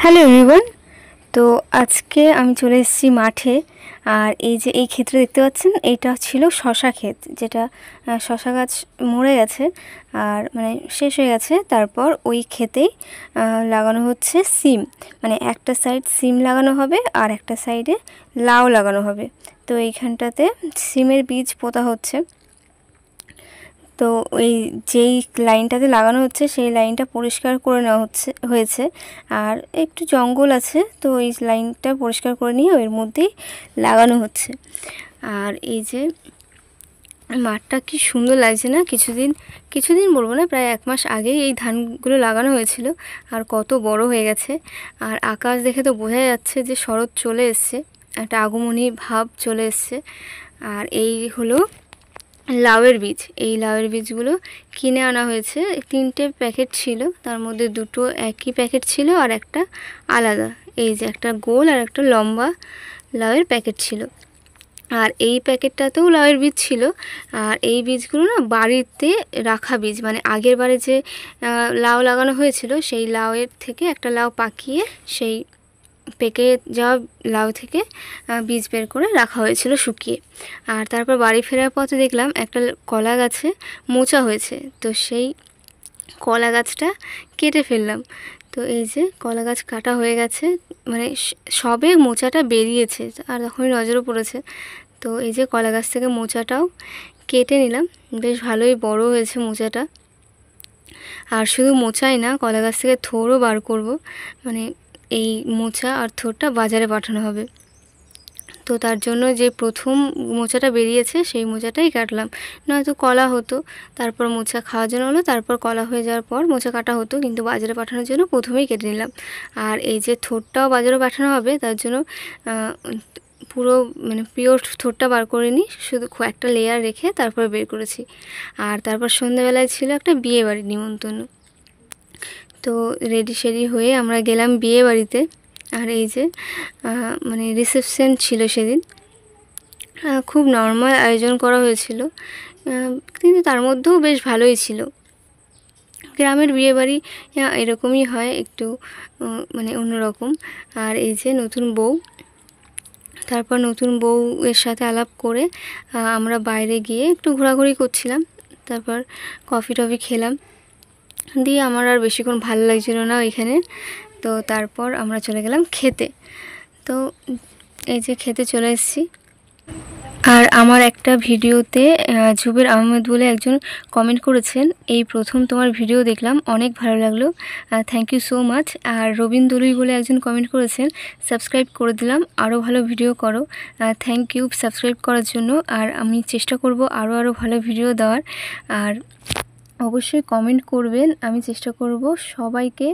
Hello everyone. তো আজকে আমি চলে এসেছি মাঠে। আর এই যে এই ক্ষেতটা দেখতে পাচ্ছেন, এইটা ছিল শশা ক্ষেত, যেটা শশা গাছ মরে গেছে আর মানে শেষ হয়ে গেছে। তারপর ওই ক্ষেতেই লাগানো হচ্ছে সিম, মানে একটা সাইড সিম লাগানো হবে আর একটা সাইডে লাউ লাগানো হবে। তো এইখানটাতে সিমের বীজ পোঁতা হচ্ছে। তো ওই যেই লাইনটাতে লাগানো হচ্ছে সেই লাইনটা পরিষ্কার করে নেওয়া হয়েছে। আর একটু জঙ্গল আছে, তো এই লাইনটা পরিষ্কার করে নিয়ে এর মধ্যেই লাগানো হচ্ছে। আর এই যে মাঠটা কি সুন্দর লাগছে না? কিছুদিন বলবো না, প্রায় 1 মাস আগেই এই ধানগুলো লাগানো হয়েছিল আর কত বড় হয়ে গেছে। আর আকাশ দেখে তো বোঝা যাচ্ছে যে শরৎ চলে এসছে, একটা আগমনী ভাব চলে এসছে। আর এই হলো লাউয়ের বীজ। এই লাউয়ের বীজগুলো কিনে আনা হয়েছে। 3টে প্যাকেট ছিল, তার মধ্যে 2টো একই প্যাকেট ছিল আর একটা আলাদা। এই যে একটা গোল আর একটা লম্বা লাউয়ের প্যাকেট ছিল। আর এই প্যাকেটটাতেও লাউয়ের বীজ ছিল। আর এই বীজগুলো না বাড়িতে রাখা বীজ, মানে আগের বারে যে লাউ লাগানো হয়েছিল সেই লাউয়ের থেকে একটা লাউ পাকিয়ে সেই পেকে যাওয়া লাউ থেকে বীজ বের করে রাখা হয়েছিল শুকিয়ে। আর তারপর বাড়ি ফেরার পথে দেখলাম একটা কলা গাছে মোচা হয়েছে, তো সেই কলা গাছটা কেটে ফেললাম। তো এই যে কলা গাছ কাটা হয়ে গেছে, মানে সবে মোচাটা বেরিয়েছে আর তখনই নজরে পড়েছে। তো এই যে কলা গাছ থেকে মোচাটাও কেটে নিলাম, বেশ ভালোই বড় হয়েছে মোচাটা। আর শুধু মোচাই না, কলা গাছ থেকে থোড়ও বার করব, মানে এই মোচা আর থোড়টা বাজারে পাঠানো হবে। তো তার জন্য যে প্রথম মোচাটা বেরিয়েছে সেই মোচাটাই কাটলাম, নয়তো কলা হতো, তারপর মোচা খাওয়ার জন্য হলো, তারপর কলা হয়ে যাওয়ার পর মোচা কাটা হতো, কিন্তু বাজারে পাঠানোর জন্য প্রথমেই কেটে নিলাম। আর এই যে থোড়টাও বাজারে পাঠানো হবে, তার জন্য পুরো মানে পিওর থোড়টা বার করে নিই, শুধু একটা লেয়ার রেখে তারপর বের করেছি। আর তারপর সন্ধ্যেবেলায় ছিল একটা বিয়ে বাড়ির নিমন্ত্রণ। তো রেডি হয়ে আমরা গেলাম বিয়ে বাড়িতে। আর এই যে মানে রিসেপশন ছিল সেদিন, খুব নর্মাল আয়োজন করা হয়েছিল, কিন্তু তার মধ্যেও বেশ ভালোই ছিল। গ্রামের বিয়েবাড়ি এরকমই হয়, একটু মানে অন্যরকম। আর এই যে নতুন বউ, তারপর নতুন বউ এর সাথে আলাপ করে আমরা বাইরে গিয়ে একটু ঘোরাঘুরি করছিলাম। তারপর কফি টফি খেলাম, দিয়ে আমার আর বেশিক্ষণ ভালো লাগছিল না ওইখানে। তো তারপর আমরা চলে গেলাম খেতে। তো এই যে খেতে চলে এসেছি। আর আমার একটা ভিডিওতে জুবের আহমেদ বলে একজন কমেন্ট করেছেন, এই প্রথম তোমার ভিডিও দেখলাম, অনেক ভালো লাগলো, থ্যাংক ইউ সো মাচ। আর রবীন দলুই বলে একজন কমেন্ট করেছেন, সাবস্ক্রাইব করে দিলাম, আরও ভালো ভিডিও করো, থ্যাংক ইউ সাবস্ক্রাইব করার জন্য। আর আমি চেষ্টা করব আরও ভালো ভিডিও দেওয়ার। আর অবশ্যই কমেন্ট করবেন, আমি চেষ্টা করব সবাইকে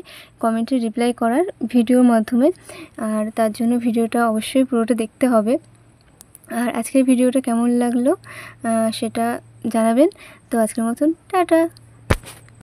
কমেন্টে রিপ্লাই করার ভিডিওর মাধ্যমে। আর তার জন্য ভিডিওটা অবশ্যই পুরোটা দেখতে হবে। আর আজকের ভিডিওটা কেমন লাগলো সেটা জানাবেন। তো আজকের মতন টাটা।